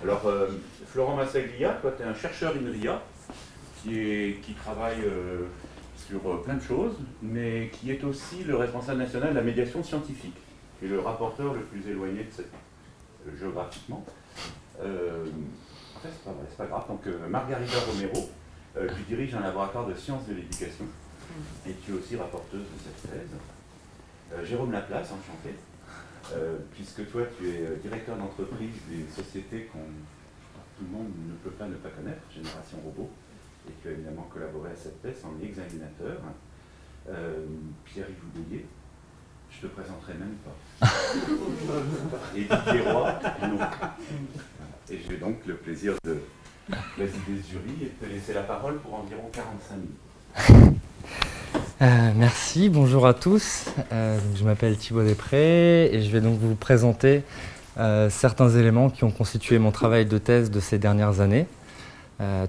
Alors, Florent Massaglia, toi, tu es un chercheur INRIA qui travaille sur plein de choses, mais qui est aussi le responsable national de la médiation scientifique, qui est le rapporteur le plus éloigné de cette, géographiquement. En fait, c'est pas grave. Donc, Margarida Romero, tu diriges un laboratoire de sciences de l'éducation et tu es aussi rapporteuse de cette thèse. Jérôme Laplace, enchanté, puisque toi, tu es directeur d'entreprise des sociétés que tout le monde ne peut pas ne pas connaître, Génération Robot, et tu as évidemment collaboré à cette thèse en examinateur. Pierre-Yves Bouillet, je te présenterai même pas. Et Didier Roy, non. Et j'ai donc le plaisir de présider ce jury et de te laisser la parole pour environ 45 minutes. Merci, bonjour à tous. Je m'appelle Thibaut Després et je vais donc vous présenter certains éléments qui ont constitué mon travail de thèse de ces dernières années.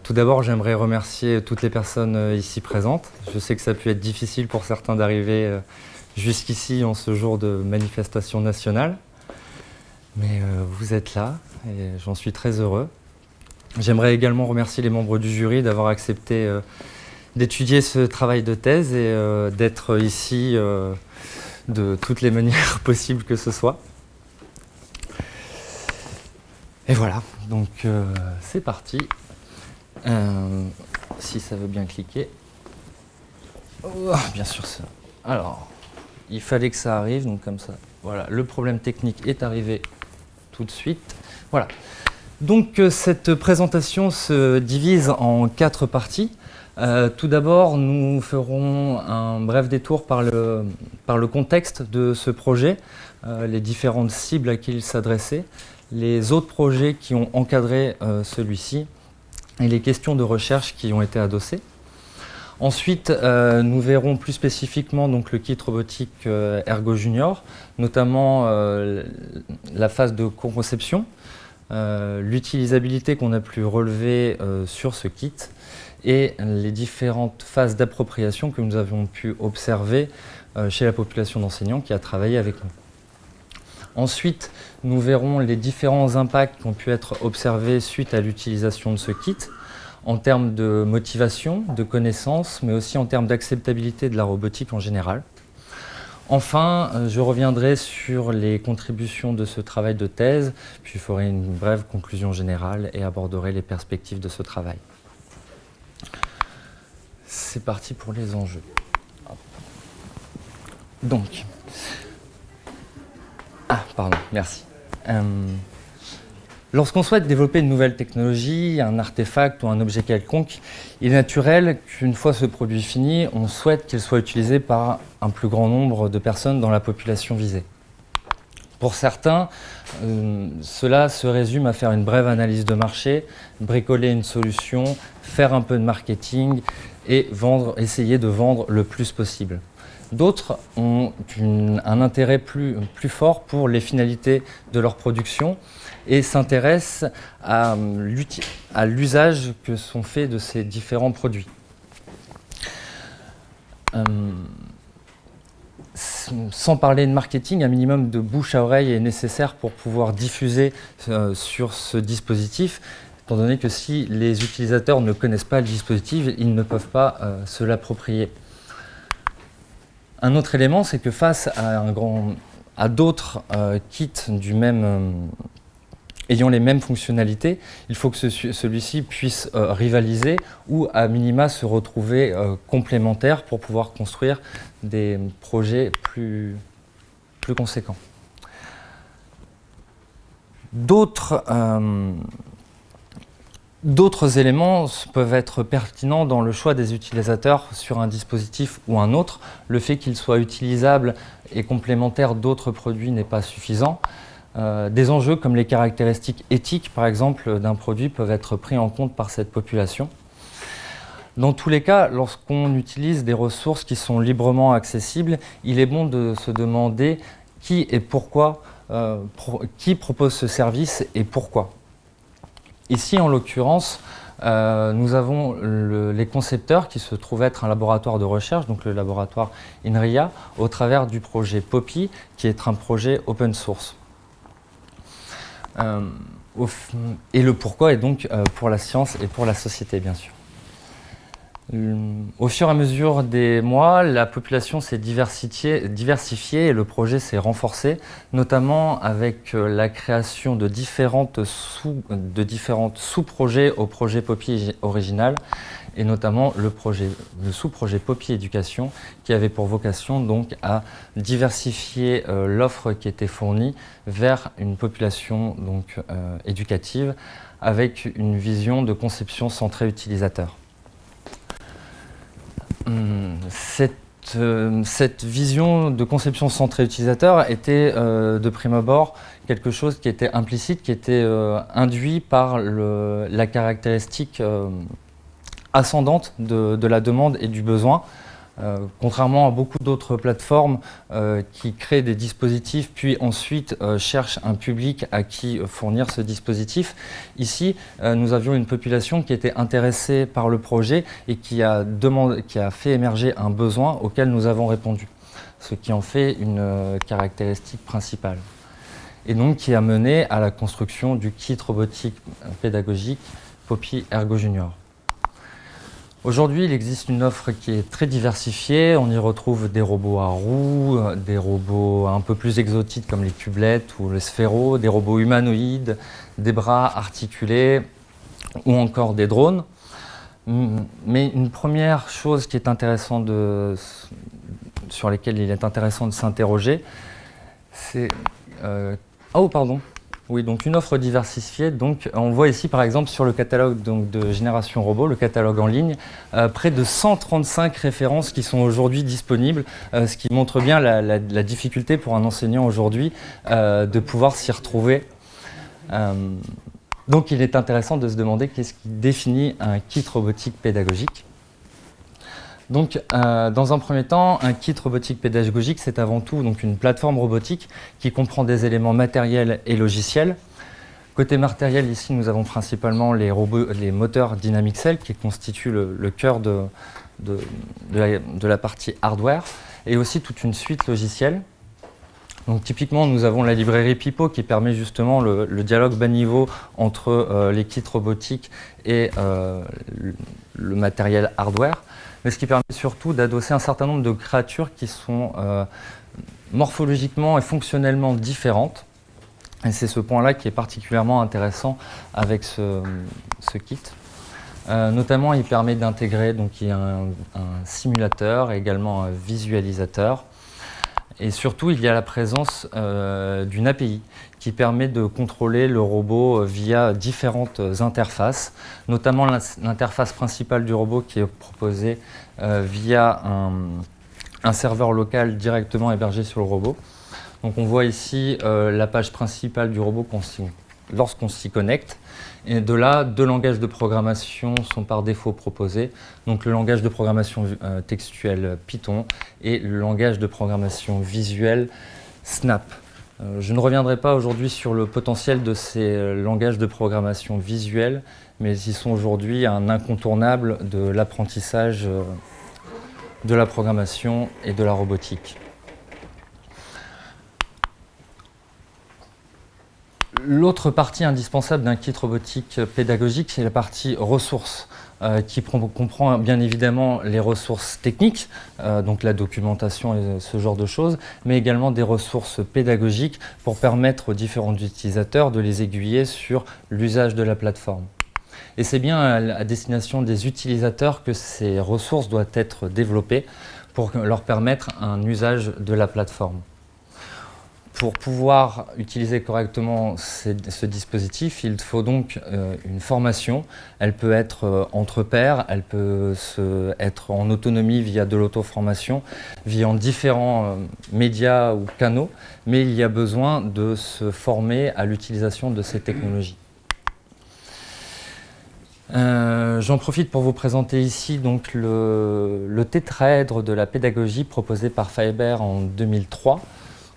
Tout d'abord, j'aimerais remercier toutes les personnes ici présentes. Je sais que ça a pu être difficile pour certains d'arriver jusqu'ici en ce jour de manifestation nationale, mais vous êtes là et j'en suis très heureux. J'aimerais également remercier les membres du jury d'avoir accepté d'étudier ce travail de thèse et d'être ici de toutes les manières possibles que ce soit. Et voilà, donc c'est parti. Si ça veut bien cliquer. Oh, bien sûr, ça. Alors, il fallait que ça arrive, donc comme ça. Voilà, le problème technique est arrivé tout de suite. Voilà. Donc cette présentation se divise en 4 parties. Tout d'abord, nous ferons un bref détour par le contexte de ce projet, les différentes cibles à qui il s'adressait, les autres projets qui ont encadré celui-ci et les questions de recherche qui ont été adossées. Ensuite, nous verrons plus spécifiquement donc, le kit robotique Ergo Junior, notamment la phase de conception, l'utilisabilité qu'on a pu relever sur ce kit et les différentes phases d'appropriation que nous avions pu observer chez la population d'enseignants qui a travaillé avec nous. Ensuite, nous verrons les différents impacts qui ont pu être observés suite à l'utilisation de ce kit, en termes de motivation, de connaissances, mais aussi en termes d'acceptabilité de la robotique en général. Enfin, je reviendrai sur les contributions de ce travail de thèse, puis ferai une brève conclusion générale et aborderai les perspectives de ce travail. C'est parti pour les enjeux. Donc, pardon, merci. Lorsqu'on souhaite développer une nouvelle technologie, un artefact ou un objet quelconque, il est naturel qu'une fois ce produit fini, on souhaite qu'il soit utilisé par un plus grand nombre de personnes dans la population visée. Pour certains, cela se résume à faire une brève analyse de marché, bricoler une solution, faire un peu de marketing et essayer de vendre le plus possible. D'autres ont un intérêt plus fort pour les finalités de leur production et s'intéressent à l'usage que sont faits de ces différents produits. Sans parler de marketing, un minimum de bouche à oreille est nécessaire pour pouvoir diffuser sur ce dispositif, étant donné que si les utilisateurs ne connaissent pas le dispositif, ils ne peuvent pas se l'approprier. Un autre élément, c'est que face à d'autres kits ayant les mêmes fonctionnalités, il faut que celui-ci puisse rivaliser ou à minima se retrouver complémentaire pour pouvoir construire des projets plus conséquents. D'autres éléments peuvent être pertinents dans le choix des utilisateurs sur un dispositif ou un autre. Le fait qu'il soit utilisable et complémentaire d'autres produits n'est pas suffisant. Des enjeux comme les caractéristiques éthiques, par exemple, d'un produit peuvent être pris en compte par cette population. Dans tous les cas, lorsqu'on utilise des ressources qui sont librement accessibles, il est bon de se demander qui et pourquoi, qui propose ce service et pourquoi. Ici, en l'occurrence, nous avons les concepteurs qui se trouvent être un laboratoire de recherche, donc le laboratoire INRIA, au travers du projet POPI, qui est un projet open source. Et le pourquoi est donc pour la science et pour la société, bien sûr. Au fur et à mesure des mois, la population s'est diversifiée et le projet s'est renforcé, notamment avec la création de différents sous-projets au projet Poppy original, et notamment le sous-projet Poppy Éducation, qui avait pour vocation donc à diversifier l'offre qui était fournie vers une population donc, éducative, avec une vision de conception centrée utilisateur. Cette vision de conception centrée utilisateur était de prime abord quelque chose qui était implicite, qui était induit par la caractéristique ascendante de la demande et du besoin. Contrairement à beaucoup d'autres plateformes qui créent des dispositifs puis ensuite cherchent un public à qui fournir ce dispositif, ici nous avions une population qui était intéressée par le projet et qui a fait émerger un besoin auquel nous avons répondu, ce qui en fait une caractéristique principale. Et donc qui a mené à la construction du kit robotique pédagogique Poppy Ergo Junior. Aujourd'hui, il existe une offre qui est très diversifiée. On y retrouve des robots à roues, des robots un peu plus exotiques comme les cubelettes ou les sphéros, des robots humanoïdes, des bras articulés ou encore des drones. Mais une première chose qui est intéressante sur laquelle il est intéressant de s'interroger, c'est... Oui, donc une offre diversifiée. Donc, on voit ici, par exemple, sur le catalogue donc, de Génération Robot, le catalogue en ligne, près de 135 références qui sont aujourd'hui disponibles, ce qui montre bien la difficulté pour un enseignant aujourd'hui de pouvoir s'y retrouver. Donc, il est intéressant de se demander qu'est-ce qui définit un kit robotique pédagogique. Donc, dans un premier temps, un kit robotique pédagogique, c'est avant tout donc, une plateforme robotique qui comprend des éléments matériels et logiciels. Côté matériel, ici, nous avons principalement les moteurs DynamicCell qui constituent le cœur de la partie hardware, et aussi toute une suite logicielle. Donc, typiquement, nous avons la librairie Pipo qui permet justement le dialogue bas niveau entre les kits robotiques et le matériel hardware, mais ce qui permet surtout d'adosser un certain nombre de créatures qui sont morphologiquement et fonctionnellement différentes. Et c'est ce point-là qui est particulièrement intéressant avec ce kit. Notamment, il permet d'intégrer donc, un simulateur et également un visualisateur. Et surtout, il y a la présence d'une API qui permet de contrôler le robot via différentes interfaces, notamment l'interface principale du robot qui est proposée via un serveur local directement hébergé sur le robot. Donc on voit ici la page principale du robot lorsqu'on s'y connecte. Et de là, deux langages de programmation sont par défaut proposés. Donc le langage de programmation textuel Python et le langage de programmation visuel Snap. Je ne reviendrai pas aujourd'hui sur le potentiel de ces langages de programmation visuels, mais ils sont aujourd'hui un incontournable de l'apprentissage de la programmation et de la robotique. L'autre partie indispensable d'un kit robotique pédagogique, c'est la partie ressources, qui comprend bien évidemment les ressources techniques, donc la documentation et ce genre de choses, mais également des ressources pédagogiques pour permettre aux différents utilisateurs de les aiguiller sur l'usage de la plateforme. Et c'est bien à destination des utilisateurs que ces ressources doivent être développées pour leur permettre un usage de la plateforme. Pour pouvoir utiliser correctement ce dispositif, il faut donc une formation. Elle peut être entre pairs, elle peut être en autonomie via de l'auto-formation, via différents médias ou canaux, mais il y a besoin de se former à l'utilisation de ces technologies. J'en profite pour vous présenter ici donc, le tétraèdre de la pédagogie proposé par Faber en 2003.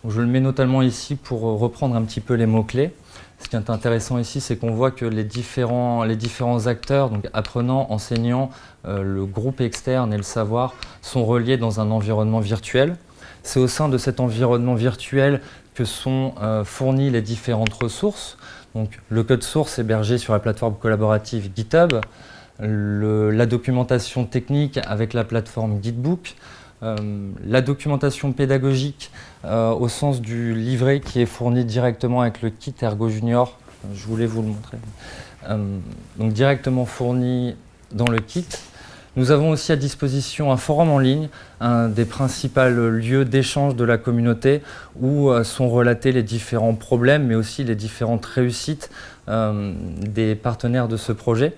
Je le mets notamment ici pour reprendre un petit peu les mots-clés. Ce qui est intéressant ici, c'est qu'on voit que les différents acteurs, donc apprenants, enseignants, le groupe externe et le savoir, sont reliés dans un environnement virtuel. C'est au sein de cet environnement virtuel que sont fournies les différentes ressources. Donc, le code source hébergé sur la plateforme collaborative GitHub, la documentation technique avec la plateforme Gitbook, la documentation pédagogique au sens du livret qui est fourni directement avec le kit Ergo Junior. Je voulais vous le montrer. Donc directement fourni dans le kit. Nous avons aussi à disposition un forum en ligne, un des principaux lieux d'échange de la communauté où sont relatés les différents problèmes mais aussi les différentes réussites des partenaires de ce projet.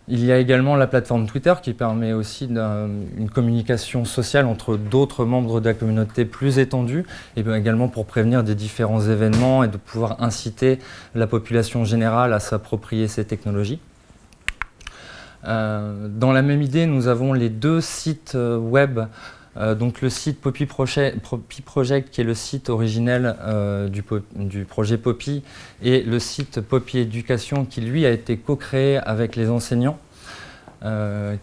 Il y a également la plateforme Twitter qui permet aussi une communication sociale entre d'autres membres de la communauté plus étendue et bien également pour prévenir des différents événements et de pouvoir inciter la population générale à s'approprier ces technologies. Dans la même idée, nous avons les deux sites web, donc le site Poppy Project qui est le site originel du projet Poppy et le site Poppy Éducation qui lui a été co-créé avec les enseignants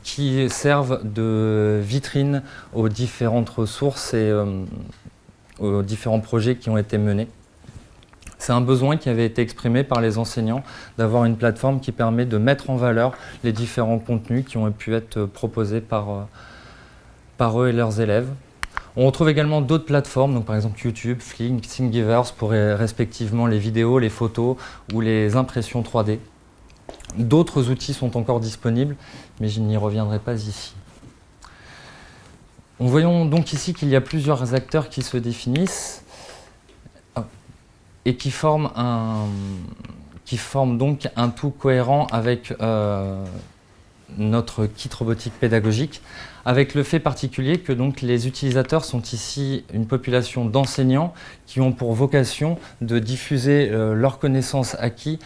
qui servent de vitrine aux différentes ressources et aux différents projets qui ont été menés. C'est un besoin qui avait été exprimé par les enseignants d'avoir une plateforme qui permet de mettre en valeur les différents contenus qui ont pu être proposés par eux et leurs élèves. On retrouve également d'autres plateformes, donc par exemple YouTube, Flickr, Thingiverse pour respectivement les vidéos, les photos ou les impressions 3D. D'autres outils sont encore disponibles, mais je n'y reviendrai pas ici. Nous voyons donc ici qu'il y a plusieurs acteurs qui se définissent et qui forment donc un tout cohérent avec notre kit robotique pédagogique, avec le fait particulier que donc les utilisateurs sont ici une population d'enseignants qui ont pour vocation de diffuser leurs connaissances acquises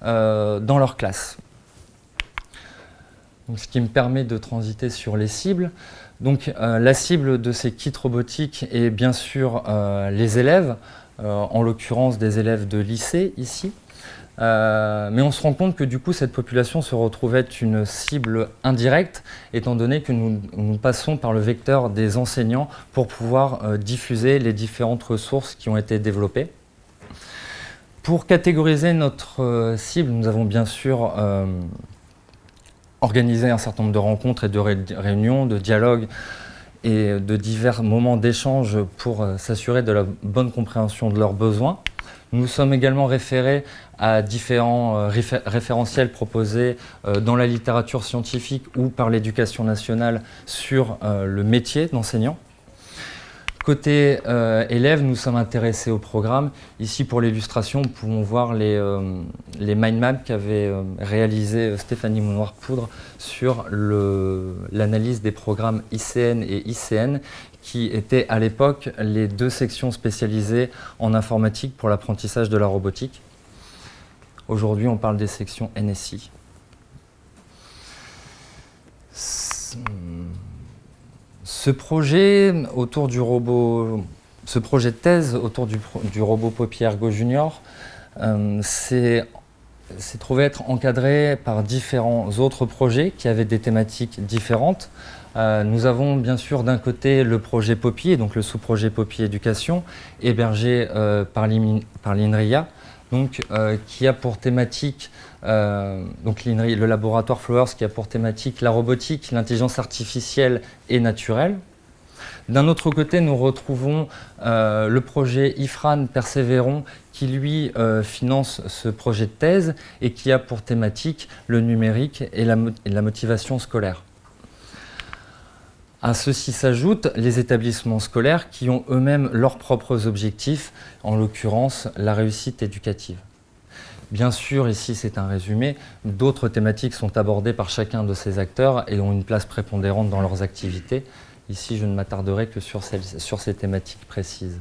dans leur classe. Donc, ce qui me permet de transiter sur les cibles. Donc, la cible de ces kits robotiques est bien sûr les élèves, en l'occurrence des élèves de lycée ici. Mais on se rend compte que du coup cette population se retrouve être une cible indirecte étant donné que nous passons par le vecteur des enseignants pour pouvoir diffuser les différentes ressources qui ont été développées. Pour catégoriser notre cible, nous avons bien sûr organisé un certain nombre de rencontres et de réunions, de dialogues et de divers moments d'échange pour s'assurer de la bonne compréhension de leurs besoins. Nous sommes également référés à différents référentiels proposés dans la littérature scientifique ou par l'éducation nationale sur le métier d'enseignant. Côté élèves, nous sommes intéressés au programme. Ici, pour l'illustration, nous pouvons voir les mind maps qu'avait réalisé Stéphanie Mounoir-Poudre sur l'analyse des programmes ICN et ICN, qui étaient à l'époque les deux sections spécialisées en informatique pour l'apprentissage de la robotique. Aujourd'hui, on parle des sections NSI. Ce projet de thèse autour du robot Poppy Ergo Junior s'est trouvé être encadré par différents autres projets qui avaient des thématiques différentes. Nous avons bien sûr d'un côté le projet Poppy, et donc le sous-projet Poppy Éducation, hébergé par l'INRIA, donc, qui a pour thématique, donc le laboratoire Flowers qui a pour thématique la robotique, l'intelligence artificielle et naturelle. D'un autre côté, nous retrouvons le projet IFRAN Persévérons qui lui finance ce projet de thèse et qui a pour thématique le numérique et la motivation scolaire. À ceci s'ajoutent les établissements scolaires qui ont eux-mêmes leurs propres objectifs, en l'occurrence la réussite éducative. Bien sûr, ici c'est un résumé, d'autres thématiques sont abordées par chacun de ces acteurs et ont une place prépondérante dans leurs activités. Ici, je ne m'attarderai que sur ces thématiques précises.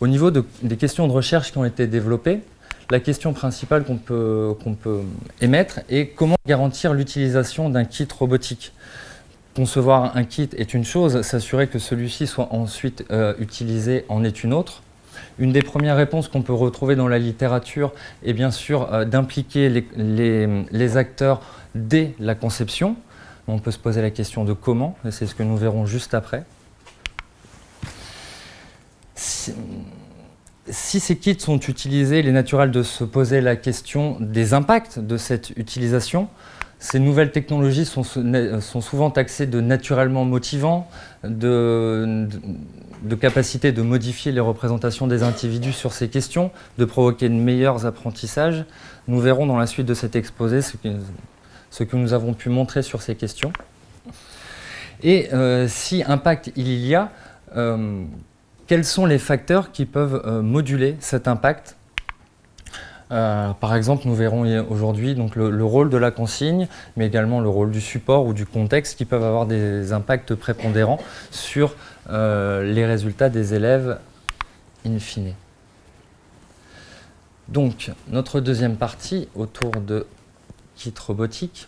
Au niveau des questions de recherche qui ont été développées, la question principale qu'on peut émettre est comment garantir l'utilisation d'un kit robotique. Concevoir un kit est une chose, s'assurer que celui-ci soit ensuite utilisé en est une autre. Une des premières réponses qu'on peut retrouver dans la littérature est bien sûr d'impliquer les acteurs dès la conception. On peut se poser la question de comment, et c'est ce que nous verrons juste après. si ces kits sont utilisés, il est naturel de se poser la question des impacts de cette utilisation. Ces nouvelles technologies sont souvent taxées de naturellement motivants, de capacité de modifier les représentations des individus sur ces questions, de provoquer de meilleurs apprentissages. Nous verrons dans la suite de cet exposé ce que nous avons pu montrer sur ces questions. Et si impact il y a, quels sont les facteurs qui peuvent moduler cet impact ? Par exemple, nous verrons aujourd'hui donc le rôle de la consigne, mais également le rôle du support ou du contexte qui peuvent avoir des impacts prépondérants sur les résultats des élèves in fine. Donc, notre deuxième partie autour de kit robotique.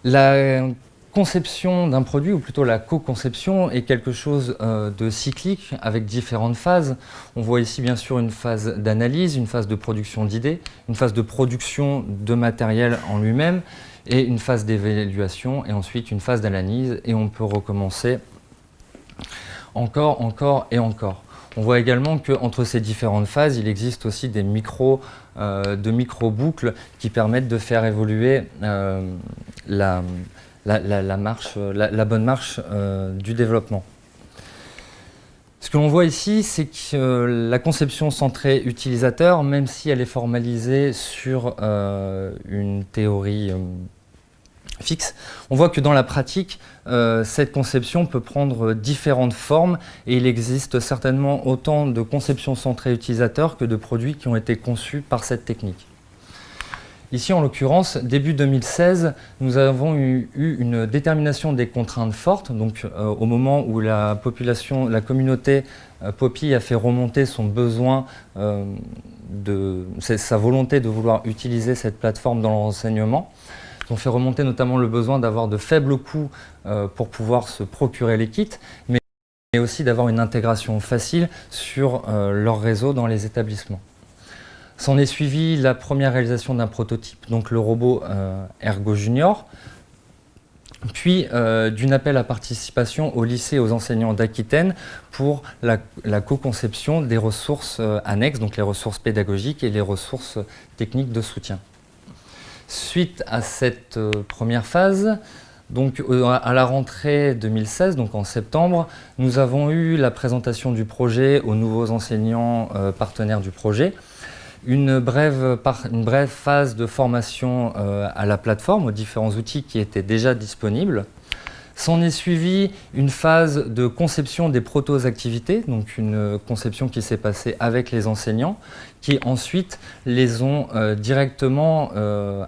La conception d'un produit, ou plutôt la co-conception, est quelque chose de cyclique avec différentes phases. On voit ici bien sûr une phase d'analyse, une phase de production d'idées, une phase de production de matériel en lui-même et une phase d'évaluation et ensuite une phase d'analyse, et on peut recommencer encore, encore et encore. On voit également qu'entre ces différentes phases, il existe aussi des micro-boucles qui permettent de faire évoluer la bonne marche du développement. Ce que l'on voit ici, c'est que la conception centrée utilisateur, même si elle est formalisée sur une théorie fixe, on voit que dans la pratique, cette conception peut prendre différentes formes et il existe certainement autant de conceptions centrées utilisateur que de produits qui ont été conçus par cette technique. Ici, en l'occurrence, début 2016, nous avons eu une détermination des contraintes fortes. Donc, au moment où la communauté Poppy a fait remonter son besoin, sa volonté de vouloir utiliser cette plateforme dans l'enseignement, ils ont fait remonter notamment le besoin d'avoir de faibles coûts pour pouvoir se procurer les kits, mais aussi d'avoir une intégration facile sur leur réseau dans les établissements. S'en est suivi la première réalisation d'un prototype, donc le robot Ergo Junior, puis d'une appel à participation au lycée et aux enseignants d'Aquitaine pour la co-conception des ressources annexes, donc les ressources pédagogiques et les ressources techniques de soutien. Suite à cette première phase, donc à la rentrée 2016, donc en septembre, nous avons eu la présentation du projet aux nouveaux enseignants partenaires du projet. Une brève phase de formation à la plateforme, aux différents outils qui étaient déjà disponibles. S'en est suivi une phase de conception des proto-activités, donc une conception qui s'est passée avec les enseignants, qui ensuite les ont directement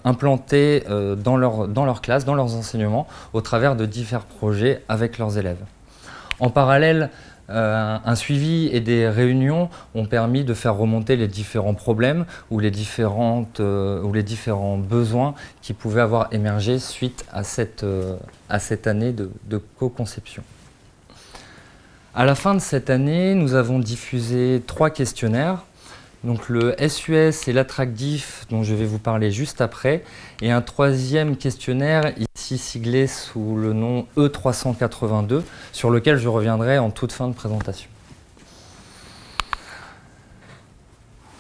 implantées dans leur classe, dans leurs enseignements, au travers de divers projets avec leurs élèves. En parallèle, un suivi et des réunions ont permis de faire remonter les différents problèmes ou les différents besoins qui pouvaient avoir émergé suite à cette année de co-conception. À la fin de cette année, nous avons diffusé 3 questionnaires. Donc le SUS et l'attractif dont je vais vous parler juste après, et un 3e questionnaire ici siglé sous le nom E382, sur lequel je reviendrai en toute fin de présentation.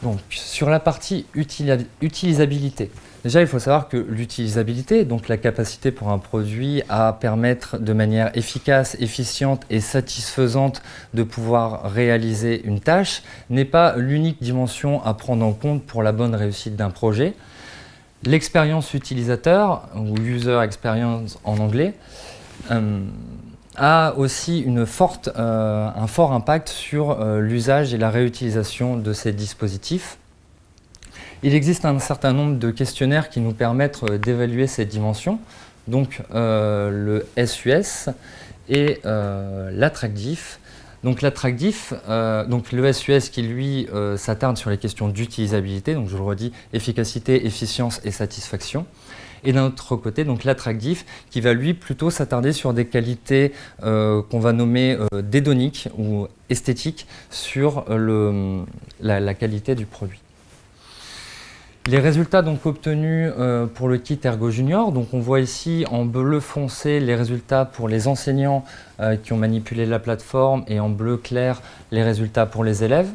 Donc sur la partie utilisabilité. Déjà, il faut savoir que l'utilisabilité, donc la capacité pour un produit à permettre de manière efficace, efficiente et satisfaisante de pouvoir réaliser une tâche, n'est pas l'unique dimension à prendre en compte pour la bonne réussite d'un projet. L'expérience utilisateur, ou user experience en anglais, a aussi un fort impact sur l'usage et la réutilisation de ces dispositifs. Il existe un certain nombre de questionnaires qui nous permettent d'évaluer ces dimensions, donc le SUS et l'attractif. Donc l'attractif, donc le SUS qui lui s'attarde sur les questions d'utilisabilité, donc je le redis, efficacité, efficience et satisfaction. Et d'un autre côté, donc l'attractif qui va lui plutôt s'attarder sur des qualités qu'on va nommer dédoniques ou esthétiques sur la qualité du produit. Les résultats donc obtenus pour le kit Ergo Junior, donc on voit ici en bleu foncé les résultats pour les enseignants qui ont manipulé la plateforme et en bleu clair les résultats pour les élèves.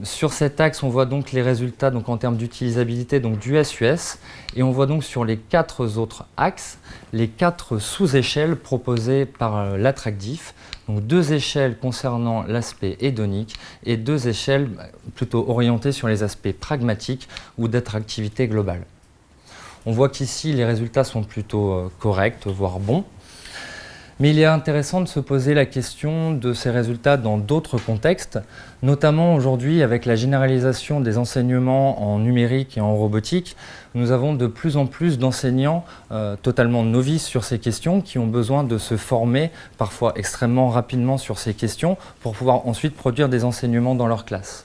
Sur cet axe, on voit donc les résultats donc, en termes d'utilisabilité du SUS et on voit donc sur les 4 autres axes les 4 sous-échelles proposées par l'attractif. Donc 2 échelles concernant l'aspect hédonique et 2 échelles plutôt orientées sur les aspects pragmatiques ou d'attractivité globale. On voit qu'ici les résultats sont plutôt corrects, voire bons. Mais il est intéressant de se poser la question de ces résultats dans d'autres contextes, notamment aujourd'hui avec la généralisation des enseignements en numérique et en robotique. Nous avons de plus en plus d'enseignants totalement novices sur ces questions qui ont besoin de se former, parfois extrêmement rapidement sur ces questions, pour pouvoir ensuite produire des enseignements dans leur classe.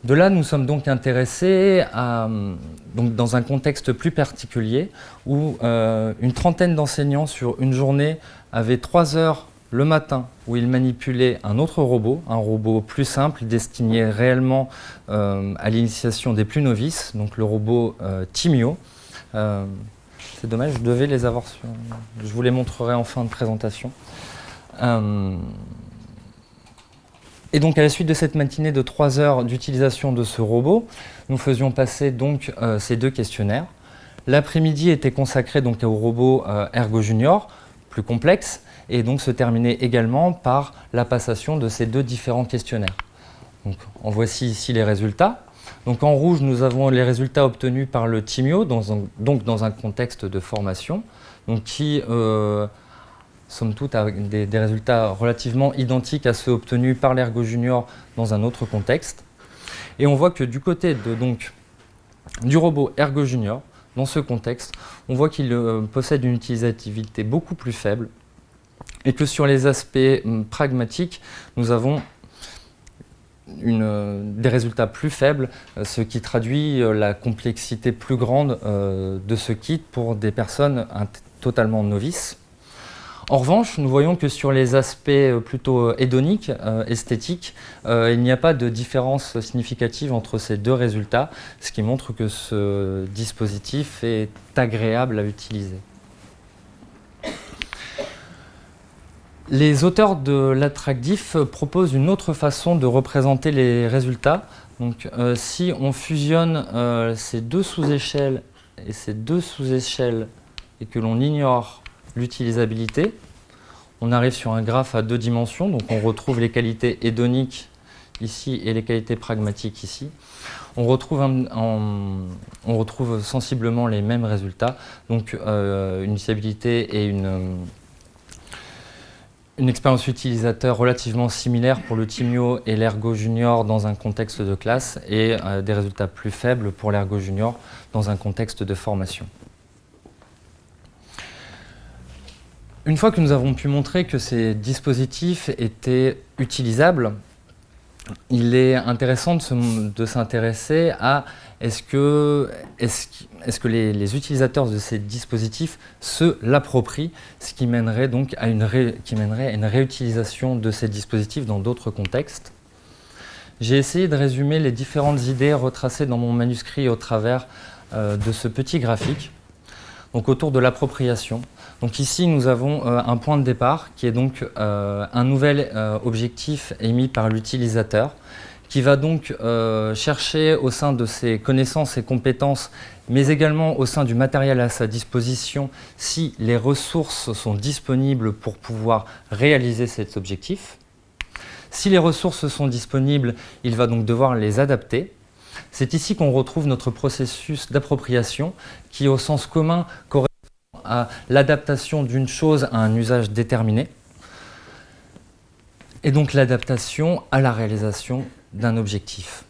De là, nous sommes donc intéressés dans un contexte plus particulier où une trentaine d'enseignants sur une journée avaient 3 heures le matin où ils manipulaient un autre robot, un robot plus simple destiné réellement à l'initiation des plus novices, donc le robot Timio. C'est dommage, je devais les avoir je vous les montrerai en fin de présentation. Et donc à la suite de cette matinée de 3 heures d'utilisation de ce robot, nous faisions passer donc ces 2 questionnaires. L'après-midi était consacré donc au robot Ergo Junior, plus complexe, et donc se terminait également par la passation de ces 2 différents questionnaires. Donc, en voici ici les résultats. Donc en rouge, nous avons les résultats obtenus par le Timio, donc dans un contexte de formation, donc qui somme toute avec des résultats relativement identiques à ceux obtenus par l'Ergo Junior dans un autre contexte. Et on voit que du côté du robot Ergo Junior, dans ce contexte, on voit qu'il possède une utilisativité beaucoup plus faible et que sur les aspects pragmatiques, nous avons des résultats plus faibles, ce qui traduit la complexité plus grande de ce kit pour des personnes totalement novices. En revanche, nous voyons que sur les aspects plutôt hédoniques, esthétiques, il n'y a pas de différence significative entre ces 2 résultats, ce qui montre que ce dispositif est agréable à utiliser. Les auteurs de l'attractif proposent une autre façon de représenter les résultats. Donc, si on fusionne ces 2 sous-échelles et ces 2 sous-échelles et que l'on ignore l'utilisabilité, on arrive sur un graphe à 2 dimensions, donc on retrouve les qualités hédoniques ici et les qualités pragmatiques ici. On retrouve sensiblement les mêmes résultats, donc une usabilité et une expérience utilisateur relativement similaire pour le Timio et l'Ergo Junior dans un contexte de classe et des résultats plus faibles pour l'Ergo Junior dans un contexte de formation. Une fois que nous avons pu montrer que ces dispositifs étaient utilisables, il est intéressant de s'intéresser à est-ce que les utilisateurs de ces dispositifs se l'approprient, ce qui mènerait donc à une réutilisation de ces dispositifs dans d'autres contextes. J'ai essayé de résumer les différentes idées retracées dans mon manuscrit au travers de ce petit graphique, donc autour de l'appropriation. Donc ici, nous avons un point de départ qui est donc un nouvel objectif émis par l'utilisateur qui va donc chercher au sein de ses connaissances et compétences, mais également au sein du matériel à sa disposition, si les ressources sont disponibles pour pouvoir réaliser cet objectif. Si les ressources sont disponibles, il va donc devoir les adapter. C'est ici qu'on retrouve notre processus d'appropriation qui, au sens commun, correspond à l'adaptation d'une chose à un usage déterminé et donc l'adaptation à la réalisation d'un objectif.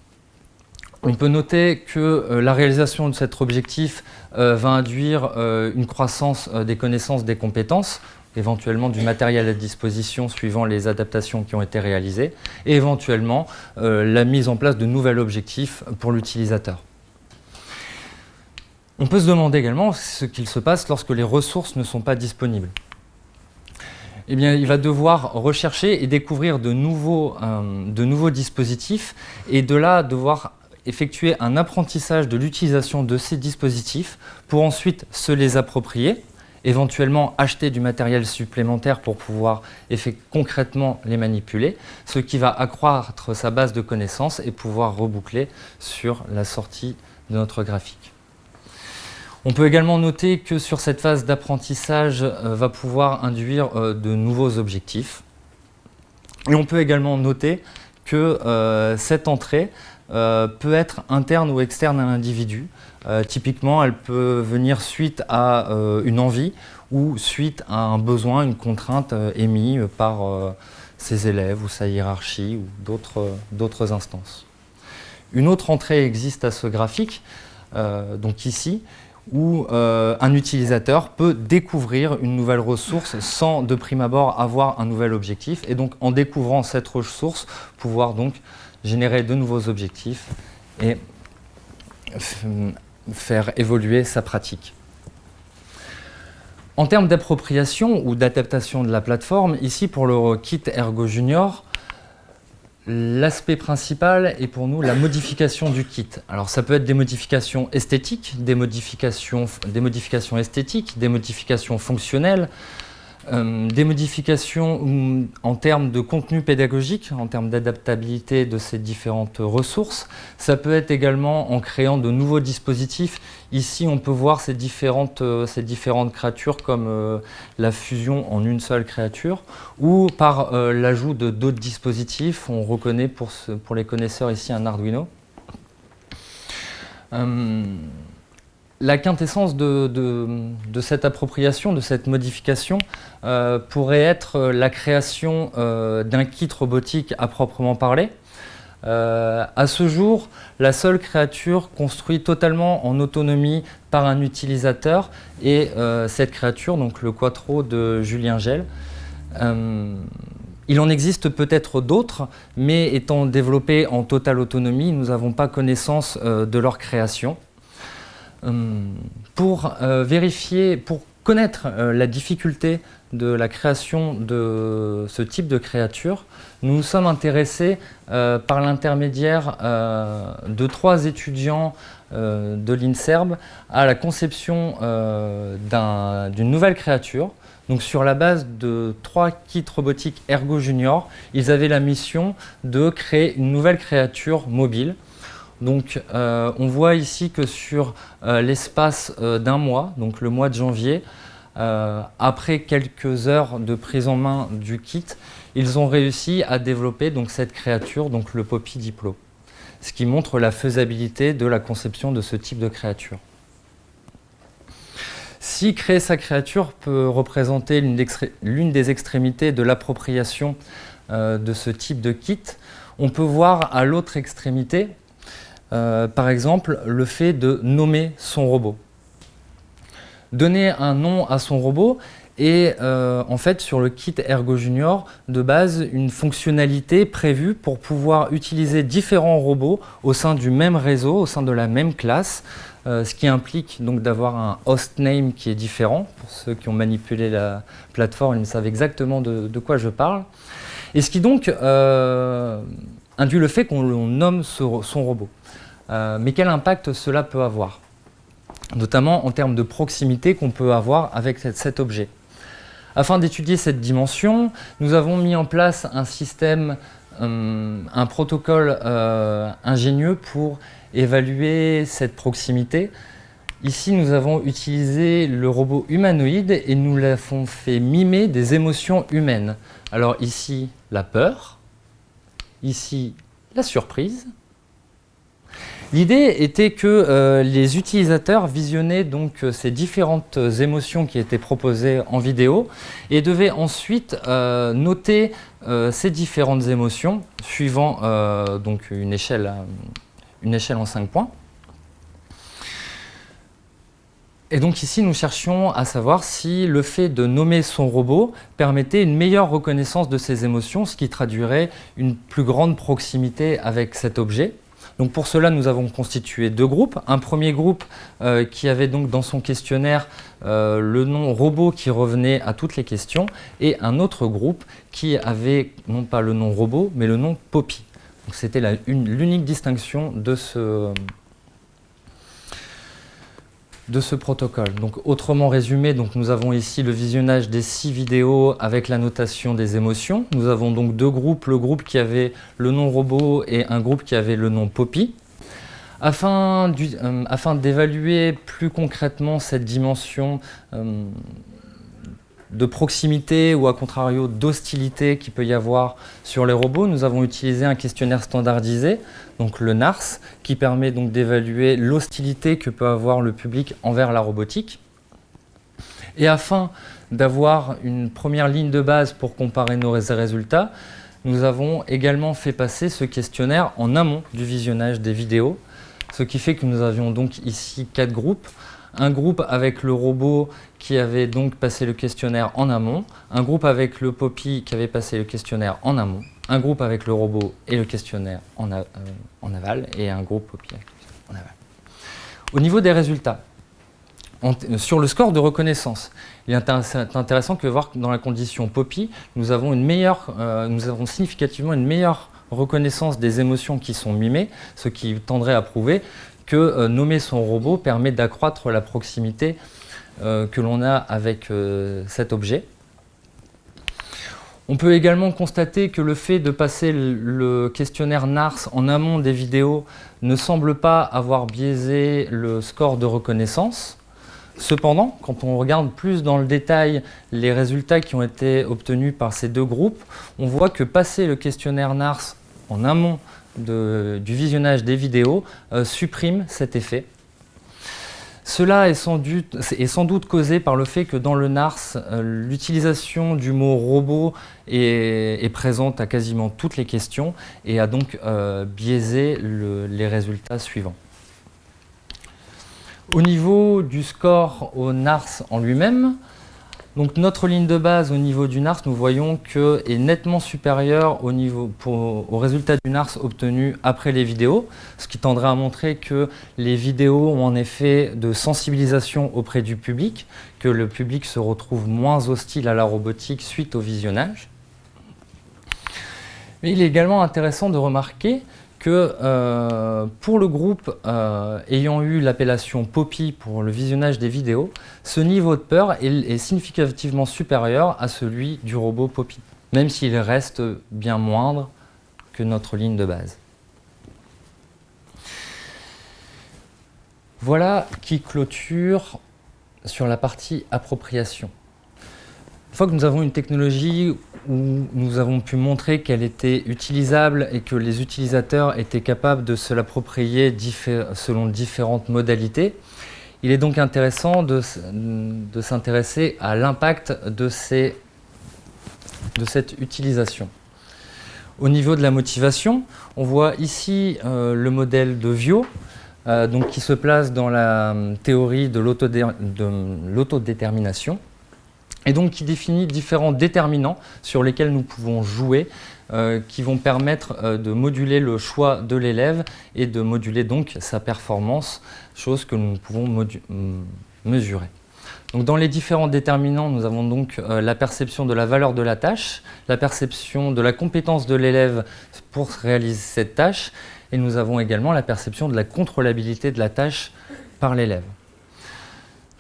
On peut noter que la réalisation de cet objectif va induire une croissance des connaissances, des compétences, éventuellement du matériel à disposition suivant les adaptations qui ont été réalisées, et éventuellement la mise en place de nouveaux objectifs pour l'utilisateur. On peut se demander également ce qu'il se passe lorsque les ressources ne sont pas disponibles. Eh bien, il va devoir rechercher et découvrir de nouveaux dispositifs et de là devoir effectuer un apprentissage de l'utilisation de ces dispositifs pour ensuite se les approprier, éventuellement acheter du matériel supplémentaire pour pouvoir concrètement les manipuler, ce qui va accroître sa base de connaissances et pouvoir reboucler sur la sortie de notre graphique. On peut également noter que sur cette phase d'apprentissage va pouvoir induire de nouveaux objectifs. Et on peut également noter que cette entrée peut être interne ou externe à l'individu. Typiquement, elle peut venir suite à une envie ou suite à un besoin, une contrainte émise par ses élèves ou sa hiérarchie ou d'autres instances. Une autre entrée existe à ce graphique, donc ici, où un utilisateur peut découvrir une nouvelle ressource sans de prime abord avoir un nouvel objectif et donc en découvrant cette ressource pouvoir donc générer de nouveaux objectifs et faire évoluer sa pratique. En termes d'appropriation ou d'adaptation de la plateforme, ici pour le kit Ergo Junior, l'aspect principal est pour nous la modification du kit. Alors ça peut être des modifications esthétiques, des modifications esthétiques, des modifications fonctionnelles, des modifications en termes de contenu pédagogique, en termes d'adaptabilité de ces différentes ressources. Ça peut être également en créant de nouveaux dispositifs. Ici, on peut voir ces différentes créatures comme la fusion en une seule créature ou par l'ajout de d'autres dispositifs. On reconnaît pour les connaisseurs ici un Arduino. La quintessence de cette appropriation, de cette modification, pourrait être la création d'un kit robotique à proprement parler. À ce jour, la seule créature construite totalement en autonomie par un utilisateur est cette créature, donc le Quattro de Julien Gel. Il en existe peut-être d'autres, mais étant développés en totale autonomie, nous n'avons pas connaissance de leur création. Pour connaître la difficulté de la création de ce type de créature, nous nous sommes intéressés par l'intermédiaire de 3 étudiants de l'INSERB à la conception d'une nouvelle créature. Donc sur la base de 3 kits robotiques Ergo Junior, ils avaient la mission de créer une nouvelle créature mobile. Donc on voit ici que sur l'espace d'un mois, donc le mois de janvier, après quelques heures de prise en main du kit, ils ont réussi à développer donc, cette créature, donc le Poppy Diplo, ce qui montre la faisabilité de la conception de ce type de créature. Si créer sa créature peut représenter l'une des extrémités de l'appropriation de ce type de kit, on peut voir à l'autre extrémité par exemple, le fait de nommer son robot. Donner un nom à son robot est en fait sur le kit Ergo Junior de base une fonctionnalité prévue pour pouvoir utiliser différents robots au sein du même réseau, au sein de la même classe, ce qui implique donc d'avoir un hostname qui est différent. Pour ceux qui ont manipulé la plateforme, ils savent exactement de quoi je parle. Et ce qui donc induit le fait qu'on nomme son robot. Mais quel impact cela peut avoir, notamment en termes de proximité qu'on peut avoir avec cet objet. Afin d'étudier cette dimension, nous avons mis en place un système, un protocole ingénieux pour évaluer cette proximité. Ici, nous avons utilisé le robot humanoïde et nous l'avons fait mimer des émotions humaines. Alors ici, la peur, ici, la surprise. L'idée était que les utilisateurs visionnaient donc ces différentes émotions qui étaient proposées en vidéo et devaient ensuite noter ces différentes émotions suivant donc une échelle en 5 points. Et donc ici, nous cherchions à savoir si le fait de nommer son robot permettait une meilleure reconnaissance de ses émotions, ce qui traduirait une plus grande proximité avec cet objet. Donc pour cela, nous avons constitué 2 groupes. Un premier groupe qui avait donc dans son questionnaire le nom robot qui revenait à toutes les questions et un autre groupe qui avait non pas le nom robot mais le nom Poppy. C'était l'unique distinction de ce protocole. Donc, autrement résumé, donc, nous avons ici le visionnage des 6 vidéos avec la notation des émotions. Nous avons donc 2 groupes, le groupe qui avait le nom robot et un groupe qui avait le nom Poppy. Afin d'évaluer plus concrètement cette dimension de proximité ou à contrario d'hostilité qu'il peut y avoir sur les robots, nous avons utilisé un questionnaire standardisé, donc le NARS, qui permet donc d'évaluer l'hostilité que peut avoir le public envers la robotique. Et afin d'avoir une première ligne de base pour comparer nos résultats, nous avons également fait passer ce questionnaire en amont du visionnage des vidéos, ce qui fait que nous avions donc ici 4 groupes. Un groupe avec le robot qui avait donc passé le questionnaire en amont, un groupe avec le Poppy qui avait passé le questionnaire en amont, un groupe avec le robot et le questionnaire en aval, et un groupe Poppy en aval. Au niveau des résultats, sur le score de reconnaissance, il est intéressant de voir que dans la condition Poppy, nous avons significativement une meilleure reconnaissance des émotions qui sont mimées, ce qui tendrait à prouver que nommer son robot permet d'accroître la proximité que l'on a avec cet objet. On peut également constater que le fait de passer le questionnaire NARS en amont des vidéos ne semble pas avoir biaisé le score de reconnaissance. Cependant, quand on regarde plus dans le détail les résultats qui ont été obtenus par ces 2 groupes, on voit que passer le questionnaire NARS en amont du visionnage des vidéos supprime cet effet. Cela est sans doute causé par le fait que dans le NARS, l'utilisation du mot robot est présente à quasiment toutes les questions et a donc biaisé les résultats suivants. Au niveau du score au NARS en lui-même, donc notre ligne de base au niveau du NARS, nous voyons qu'elle est nettement supérieure au résultat du NARS obtenu après les vidéos, ce qui tendrait à montrer que les vidéos ont un effet de sensibilisation auprès du public, que le public se retrouve moins hostile à la robotique suite au visionnage. Mais il est également intéressant de remarquer que pour le groupe ayant eu l'appellation Poppy pour le visionnage des vidéos, ce niveau de peur est significativement supérieur à celui du robot Poppy, même s'il reste bien moindre que notre ligne de base. Voilà qui clôture sur la partie appropriation. Une fois que nous avons une technologie où nous avons pu montrer qu'elle était utilisable et que les utilisateurs étaient capables de se l'approprier selon différentes modalités, il est donc intéressant de s'intéresser à l'impact de cette utilisation. Au niveau de la motivation, on voit ici le modèle de Vio, qui se place dans la théorie de l'autodétermination, et donc qui définit différents déterminants sur lesquels nous pouvons jouer, qui vont permettre de moduler le choix de l'élève et de moduler donc sa performance, chose que nous pouvons mesurer. Donc dans les différents déterminants, nous avons donc la perception de la valeur de la tâche, la perception de la compétence de l'élève pour réaliser cette tâche, et nous avons également la perception de la contrôlabilité de la tâche par l'élève.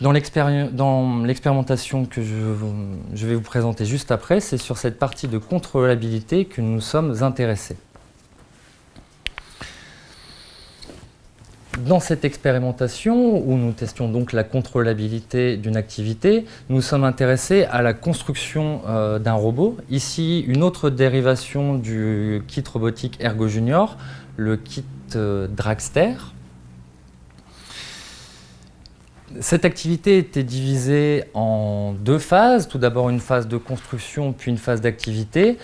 Dans l'expérimentation que je vais vous présenter juste après, c'est sur cette partie de contrôlabilité que nous sommes intéressés. Dans cette expérimentation, où nous testions donc la contrôlabilité d'une activité, nous sommes intéressés à la construction d'un robot. Ici, une autre dérivation du kit robotique Ergo Junior, le kit Dragster. Cette activité était divisée en 2 phases. Tout d'abord une phase de construction, puis une phase d'activité,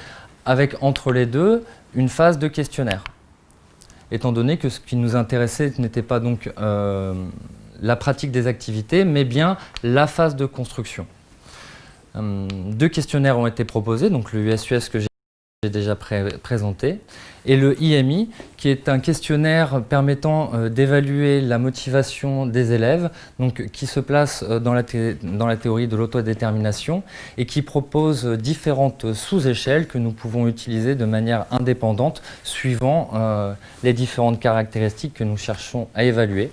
avec entre les deux une phase de questionnaire. Étant donné que ce qui nous intéressait n'était pas donc la pratique des activités, mais bien la phase de construction. 2 questionnaires ont été proposés, donc le USUS que j'ai j'ai déjà présenté, et le IMI, qui est un questionnaire permettant d'évaluer la motivation des élèves, donc qui se place dans la théorie de l'autodétermination et qui propose différentes sous-échelles que nous pouvons utiliser de manière indépendante suivant les différentes caractéristiques que nous cherchons à évaluer.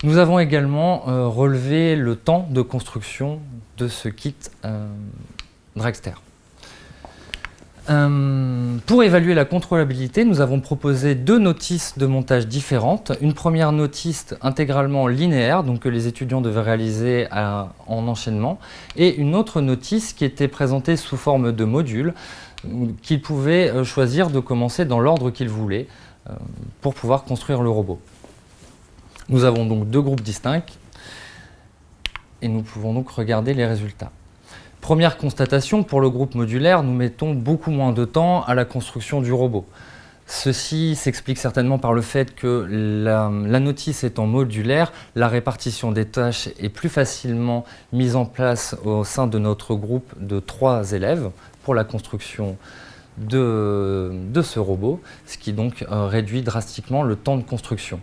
Nous avons également relevé le temps de construction de ce kit Dragster. Pour évaluer la contrôlabilité, nous avons proposé 2 notices de montage différentes. Une première notice intégralement linéaire, donc que les étudiants devaient réaliser en enchaînement, et une autre notice qui était présentée sous forme de module, qu'ils pouvaient choisir de commencer dans l'ordre qu'ils voulaient pour pouvoir construire le robot. Nous avons donc 2 groupes distincts et nous pouvons donc regarder les résultats. Première constatation, pour le groupe modulaire, nous mettons beaucoup moins de temps à la construction du robot. Ceci s'explique certainement par le fait que la notice étant modulaire, la répartition des tâches est plus facilement mise en place au sein de notre groupe de 3 élèves pour la construction de ce robot, ce qui donc réduit drastiquement le temps de construction.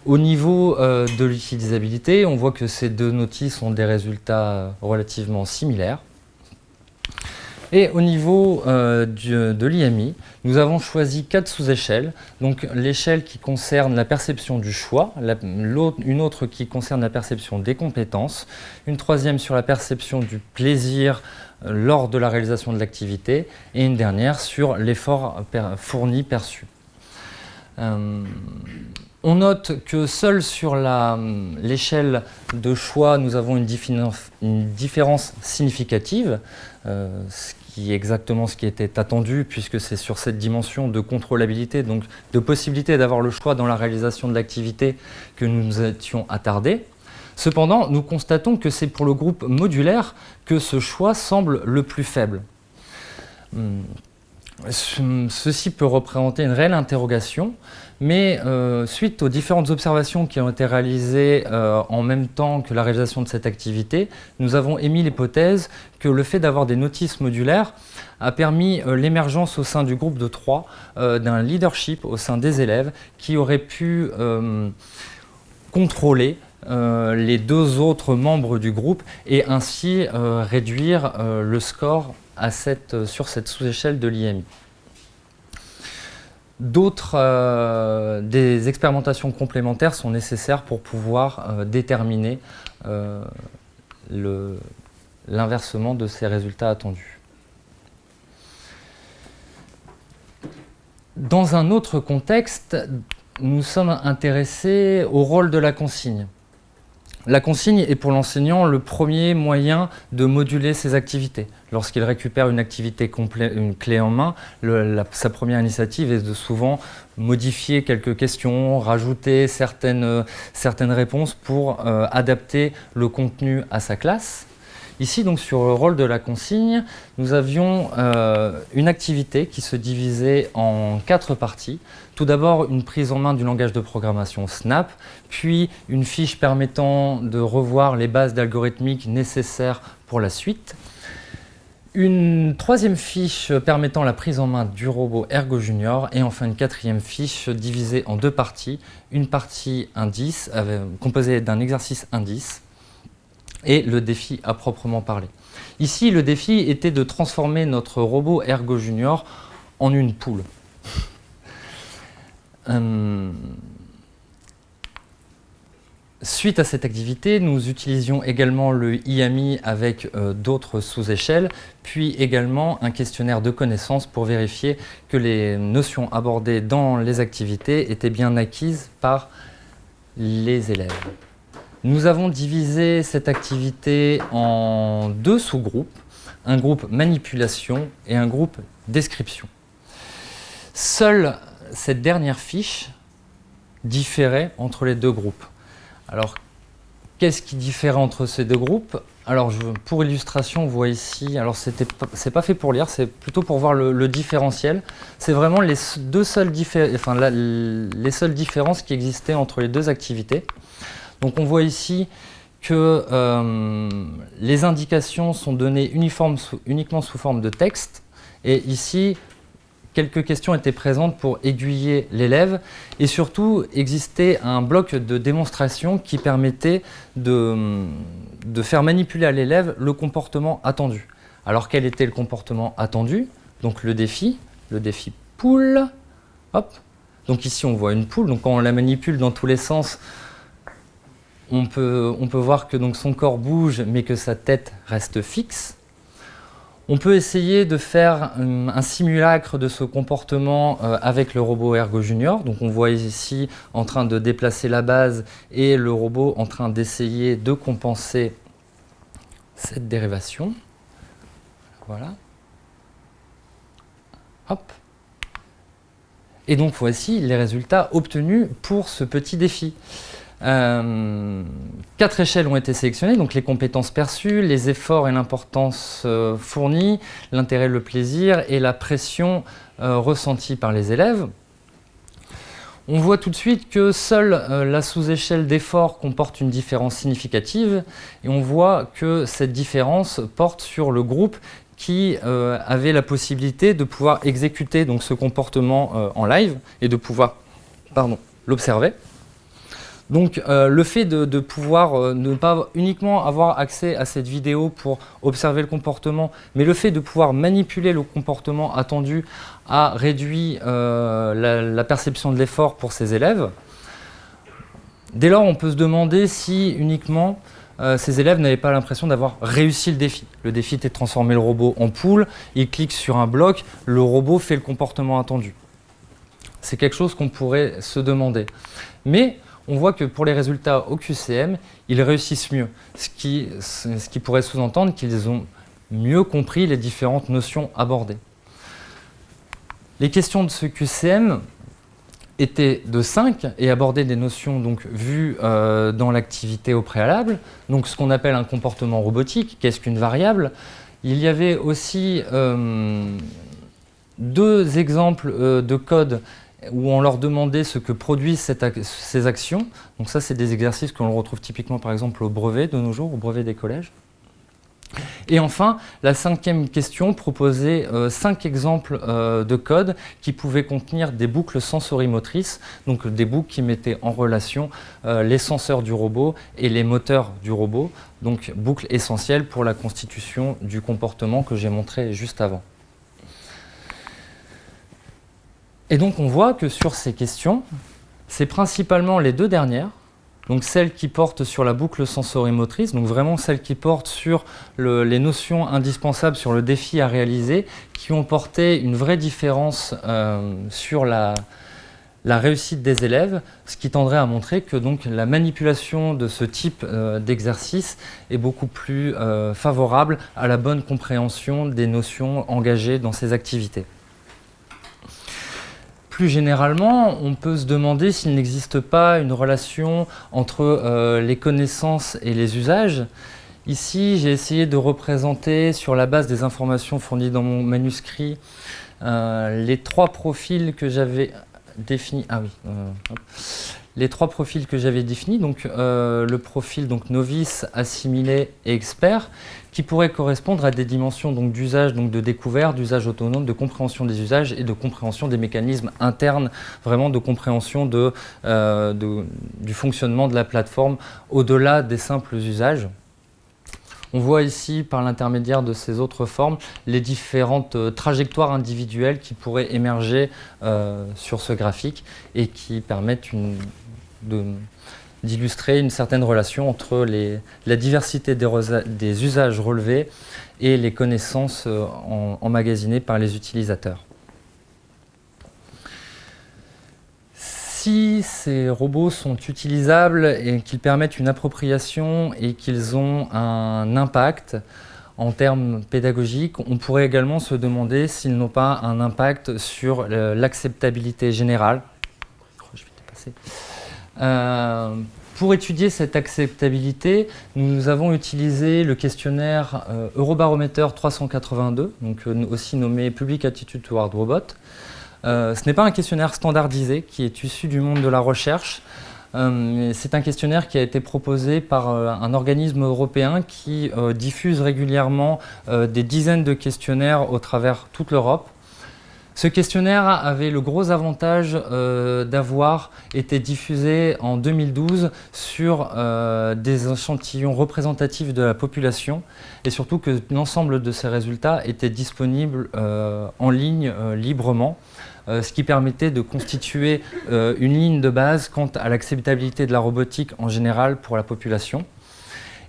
Au niveau de l'utilisabilité, on voit que ces 2 notices ont des résultats relativement similaires. Et au niveau de l'IMI, nous avons choisi 4 sous-échelles. Donc l'échelle qui concerne la perception du choix, une autre qui concerne la perception des compétences, une troisième sur la perception du plaisir lors de la réalisation de l'activité, et une dernière sur l'effort fourni perçu. On note que seul sur l'échelle de choix, nous avons une différence significative, ce qui est exactement ce qui était attendu, puisque c'est sur cette dimension de contrôlabilité, donc de possibilité d'avoir le choix dans la réalisation de l'activité que nous nous étions attardés. Cependant, nous constatons que c'est pour le groupe modulaire que ce choix semble le plus faible. Ceci peut représenter une réelle interrogation, mais suite aux différentes observations qui ont été réalisées en même temps que la réalisation de cette activité, nous avons émis l'hypothèse que le fait d'avoir des notices modulaires a permis l'émergence au sein du groupe de 3 d'un leadership au sein des élèves qui aurait pu contrôler les 2 autres membres du groupe et ainsi réduire le score sur cette sous-échelle de l'IMI. Des expérimentations complémentaires sont nécessaires pour pouvoir déterminer l'inversement de ces résultats attendus. Dans un autre contexte, nous sommes intéressés au rôle de la consigne. La consigne est pour l'enseignant le premier moyen de moduler ses activités. Lorsqu'il récupère une activité une clé en main, sa première initiative est de souvent modifier quelques questions, rajouter certaines réponses pour adapter le contenu à sa classe. Ici, donc, sur le rôle de la consigne, nous avions une activité qui se divisait en 4 parties. Tout d'abord, une prise en main du langage de programmation Snap, puis une fiche permettant de revoir les bases d'algorithmique nécessaires pour la suite. Une 3e fiche permettant la prise en main du robot Ergo Junior et enfin une 4e fiche divisée en 2 parties. Une partie indice composée d'un exercice indice et le défi à proprement parler. Ici, le défi était de transformer notre robot Ergo Junior en une poule. Suite à cette activité, nous utilisions également le IMI avec d'autres sous-échelles, puis également un questionnaire de connaissances pour vérifier que les notions abordées dans les activités étaient bien acquises par les élèves. Nous avons divisé cette activité en 2 sous-groupes, un groupe manipulation et un groupe description. Seule cette dernière fiche différait entre les 2 groupes. Alors, qu'est-ce qui différait entre ces 2 groupes? Alors, pour illustration, on voit ici, alors c'est pas fait pour lire, c'est plutôt pour voir le différentiel. C'est vraiment les seules différences qui existaient entre les 2 activités. Donc on voit ici que les indications sont données uniquement sous forme de texte Et ici, quelques questions étaient présentes pour aiguiller l'élève et surtout existait un bloc de démonstration qui permettait de faire manipuler à l'élève le comportement attendu. Alors quel était le comportement attendu? Donc le défi poule. Hop. Donc ici on voit une poule, donc quand on la manipule dans tous les sens, on peut voir que donc son corps bouge mais que sa tête reste fixe. On peut essayer de faire un simulacre de ce comportement avec le robot Ergo Junior. Donc on voit ici en train de déplacer la base et le robot en train d'essayer de compenser cette dérivation. Voilà. Hop. Et donc voici les résultats obtenus pour ce petit défi. 4 échelles ont été sélectionnées, donc les compétences perçues, les efforts et l'importance fournis, l'intérêt, le plaisir et la pression ressentie par les élèves. On voit tout de suite que seule la sous-échelle d'effort comporte une différence significative et on voit que cette différence porte sur le groupe qui avait la possibilité de pouvoir exécuter donc, ce comportement en live et de pouvoir l'observer. Donc le fait de pouvoir ne pas uniquement avoir accès à cette vidéo pour observer le comportement, mais le fait de pouvoir manipuler le comportement attendu a réduit la perception de l'effort pour ces élèves. Dès lors, on peut se demander si uniquement ces élèves n'avaient pas l'impression d'avoir réussi le défi. Le défi était de transformer le robot en poule, il clique sur un bloc, le robot fait le comportement attendu. C'est quelque chose qu'on pourrait se demander. Mais on voit que pour les résultats au QCM, ils réussissent mieux, ce qui pourrait sous-entendre qu'ils ont mieux compris les différentes notions abordées. Les questions de ce QCM étaient de 5 et abordaient des notions donc, vues dans l'activité au préalable, donc ce qu'on appelle un comportement robotique, qu'est-ce qu'une variable. Il y avait aussi 2 exemples de code où on leur demandait ce que produisent ces actions. Donc ça, c'est des exercices que l'on retrouve typiquement, par exemple, au brevet de nos jours, au brevet des collèges. Et enfin, la 5e question proposait 5 exemples de code qui pouvaient contenir des boucles sensorimotrices, donc des boucles qui mettaient en relation les senseurs du robot et les moteurs du robot, donc boucles essentielles pour la constitution du comportement que j'ai montré juste avant. Et donc on voit que sur ces questions, c'est principalement les 2 dernières, donc celles qui portent sur la boucle sensorimotrice, donc vraiment celles qui portent sur les notions indispensables sur le défi à réaliser, qui ont porté une vraie différence sur la réussite des élèves, ce qui tendrait à montrer que donc, la manipulation de ce type d'exercice est beaucoup plus favorable à la bonne compréhension des notions engagées dans ces activités. Plus généralement, on peut se demander s'il n'existe pas une relation entre les connaissances et les usages. Ici, j'ai essayé de représenter, sur la base des informations fournies dans mon manuscrit, les 3 profils que j'avais définis. Les 3 profils que j'avais définis, donc le profil donc, novice, assimilé et expert, qui pourrait correspondre à des dimensions d'usage, de découverte, d'usage autonome, de compréhension des usages et de compréhension des mécanismes internes, vraiment de compréhension du fonctionnement de la plateforme au-delà des simples usages. On voit ici, par l'intermédiaire de ces autres formes, les différentes trajectoires individuelles qui pourraient émerger sur ce graphique et qui permettent d'illustrer une certaine relation entre la diversité des usages relevés et les connaissances emmagasinées par les utilisateurs. Si ces robots sont utilisables et qu'ils permettent une appropriation et qu'ils ont un impact en termes pédagogiques, on pourrait également se demander s'ils n'ont pas un impact sur l'acceptabilité générale. Je vais dépasser. Pour étudier cette acceptabilité, nous avons utilisé le questionnaire Eurobarometer 382, donc aussi nommé Public Attitude Toward Robot. Ce n'est pas un questionnaire standardisé qui est issu du monde de la recherche. C'est un questionnaire qui a été proposé par un organisme européen qui diffuse régulièrement des dizaines de questionnaires au travers toute l'Europe. Ce questionnaire avait le gros avantage d'avoir été diffusé en 2012 sur des échantillons représentatifs de la population et surtout que l'ensemble de ces résultats étaient disponibles en ligne librement. Ce qui permettait de constituer une ligne de base quant à l'acceptabilité de la robotique en général pour la population.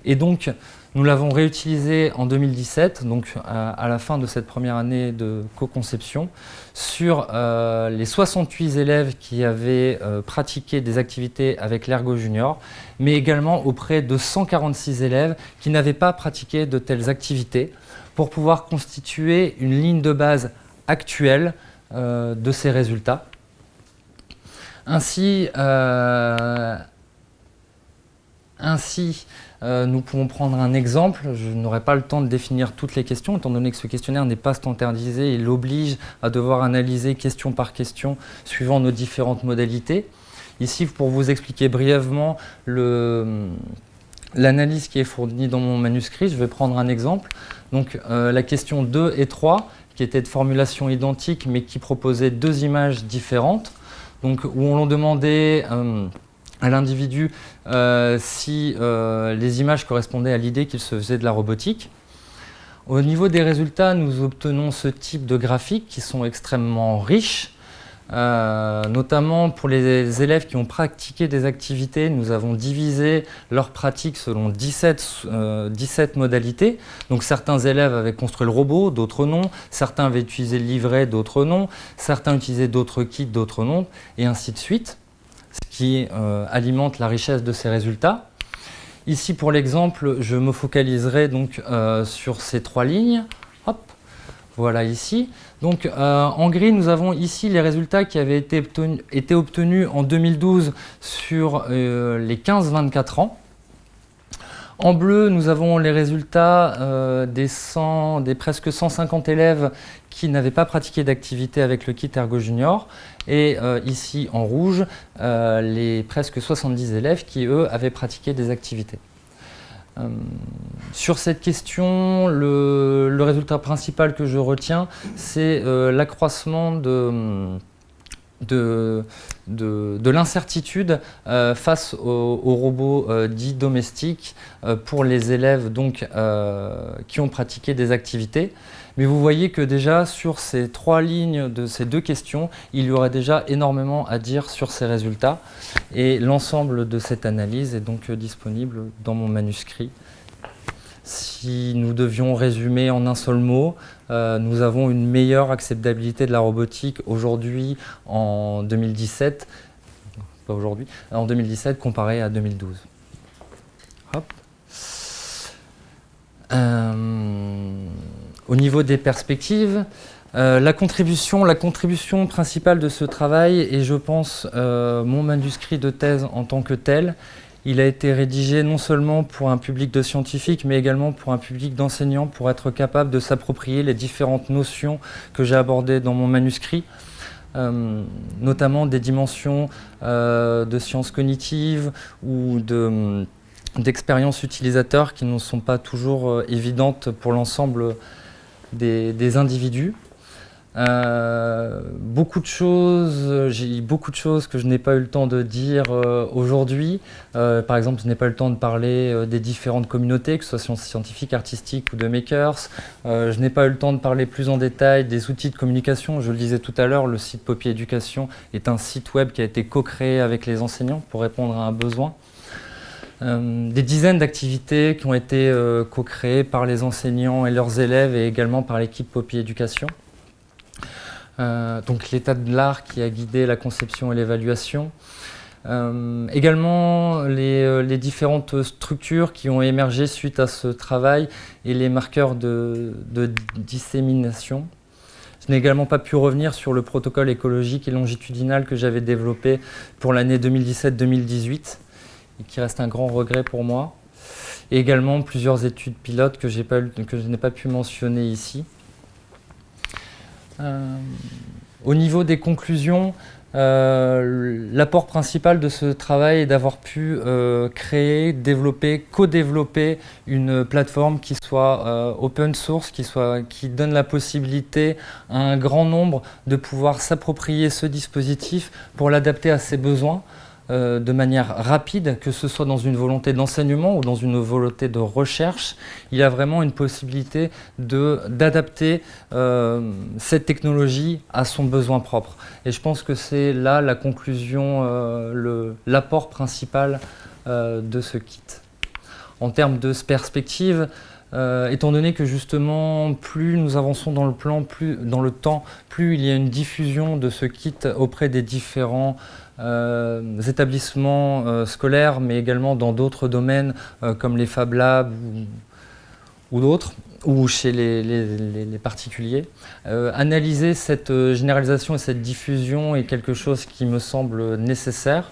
Et donc, nous l'avons réutilisé en 2017, donc à la fin de cette première année de co-conception, sur les 68 élèves qui avaient pratiqué des activités avec l'Ergo Junior, mais également auprès de 146 élèves qui n'avaient pas pratiqué de telles activités, pour pouvoir constituer une ligne de base actuelle de ces résultats. Ainsi, nous pouvons prendre un exemple. Je n'aurai pas le temps de définir toutes les questions, étant donné que ce questionnaire n'est pas standardisé. Il oblige à devoir analyser question par question, suivant nos différentes modalités. Ici, pour vous expliquer brièvement l'analyse qui est fournie dans mon manuscrit, je vais prendre un exemple. Donc, la question 2 et 3, qui était de formulation identique, mais qui proposait deux images différentes, donc, où on demandait à l'individu si les images correspondaient à l'idée qu'il se faisait de la robotique. Au niveau des résultats, nous obtenons ce type de graphiques qui sont extrêmement riches, notamment pour les élèves qui ont pratiqué des activités. Nous avons divisé leurs pratiques selon 17 modalités. Donc certains élèves avaient construit le robot, d'autres non. Certains avaient utilisé le livret, d'autres non. Certains utilisaient d'autres kits, d'autres non, et ainsi de suite, ce qui alimente la richesse de ces résultats. Ici, pour l'exemple, je me focaliserai donc sur ces trois lignes. Hop, voilà ici. Donc en gris, nous avons ici les résultats qui avaient été obtenus en 2012 sur les 15-24 ans. En bleu, nous avons les résultats des presque 150 élèves qui n'avaient pas pratiqué d'activité avec le kit Ergo Junior. Et ici, en rouge, les presque 70 élèves qui, eux, avaient pratiqué des activités. Sur cette question, le résultat principal que je retiens, c'est l'accroissement de l'incertitude face aux robots dits domestiques pour les élèves donc, qui ont pratiqué des activités. Mais vous voyez que déjà sur ces trois lignes de ces deux questions, il y aurait déjà énormément à dire sur ces résultats. Et l'ensemble de cette analyse est donc disponible dans mon manuscrit. Si nous devions résumer en un seul mot, nous avons une meilleure acceptabilité de la robotique aujourd'hui en 2017, pas aujourd'hui, en 2017 comparé à 2012. Hop. Au niveau des perspectives, la contribution principale de ce travail est, je pense, mon manuscrit de thèse en tant que tel. Il a été rédigé non seulement pour un public de scientifiques, mais également pour un public d'enseignants, pour être capable de s'approprier les différentes notions que j'ai abordées dans mon manuscrit, notamment des dimensions de sciences cognitives ou d'expériences utilisateurs qui ne sont pas toujours évidentes pour l'ensemble des individus. Beaucoup de choses, j'ai beaucoup de choses que je n'ai pas eu le temps de dire aujourd'hui. Par exemple, je n'ai pas eu le temps de parler des différentes communautés, que ce soit scientifiques, artistiques ou de makers. Je n'ai pas eu le temps de parler plus en détail des outils de communication. Je le disais tout à l'heure, le site Poppy Éducation est un site web qui a été co-créé avec les enseignants pour répondre à un besoin. Des dizaines d'activités qui ont été co-créées par les enseignants et leurs élèves et également par l'équipe Poppy Éducation. Donc l'état de l'art qui a guidé la conception et l'évaluation. Également les différentes structures qui ont émergé suite à ce travail et les marqueurs de dissémination. Je n'ai également pas pu revenir sur le protocole écologique et longitudinal que j'avais développé pour l'année 2017-2018 et qui reste un grand regret pour moi. Et également plusieurs études pilotes que je n'ai pas pu mentionner ici. Au niveau des conclusions, L'apport principal de ce travail est d'avoir pu créer, développer, co-développer une plateforme qui soit open source, qui donne la possibilité à un grand nombre de pouvoir s'approprier ce dispositif pour l'adapter à ses besoins de manière rapide, que ce soit dans une volonté d'enseignement ou dans une volonté de recherche. Il y a vraiment une possibilité d'adapter cette technologie à son besoin propre. Et je pense que c'est là la conclusion, l'apport principal de ce kit. En termes de perspective, étant donné que justement plus nous avançons dans le temps, plus il y a une diffusion de ce kit auprès des différents établissements scolaires, mais également dans d'autres domaines comme les Fab Labs ou d'autres, ou chez les particuliers. Analyser cette généralisation et cette diffusion est quelque chose qui me semble nécessaire.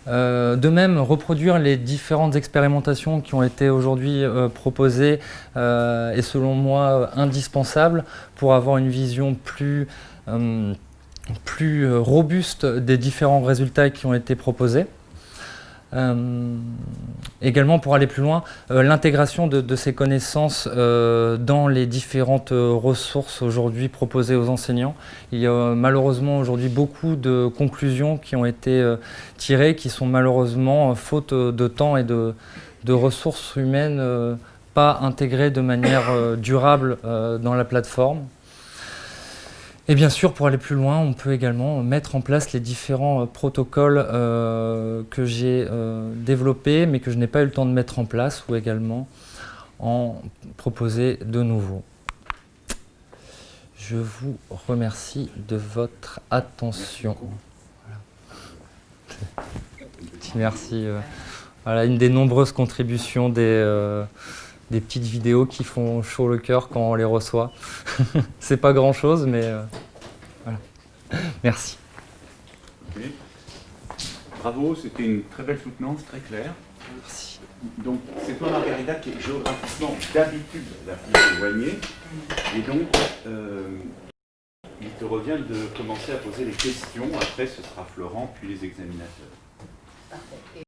De même, reproduire les différentes expérimentations qui ont été aujourd'hui proposées est selon moi indispensable pour avoir une vision plus robuste des différents résultats qui ont été proposés. Également, pour aller plus loin, l'intégration de ces connaissances dans les différentes ressources aujourd'hui proposées aux enseignants. Il y a malheureusement aujourd'hui beaucoup de conclusions qui ont été tirées, qui sont malheureusement, faute de temps et de ressources humaines, pas intégrées de manière durable dans la plateforme. Et bien sûr, pour aller plus loin, on peut également mettre en place les différents protocoles que j'ai développés, mais que je n'ai pas eu le temps de mettre en place, ou également en proposer de nouveaux. Je vous remercie de votre attention. Merci. Voilà une des nombreuses contributions des petites vidéos qui font chaud le cœur quand on les reçoit. C'est pas grand chose, mais voilà. Merci. Okay. Bravo, c'était une très belle soutenance, très claire. Merci. Donc, c'est toi, Margarida, qui est géographiquement d'habitude la plus éloignée. Et donc, il te revient de commencer à poser les questions. Après, ce sera Florent, puis les examinateurs. Parfait.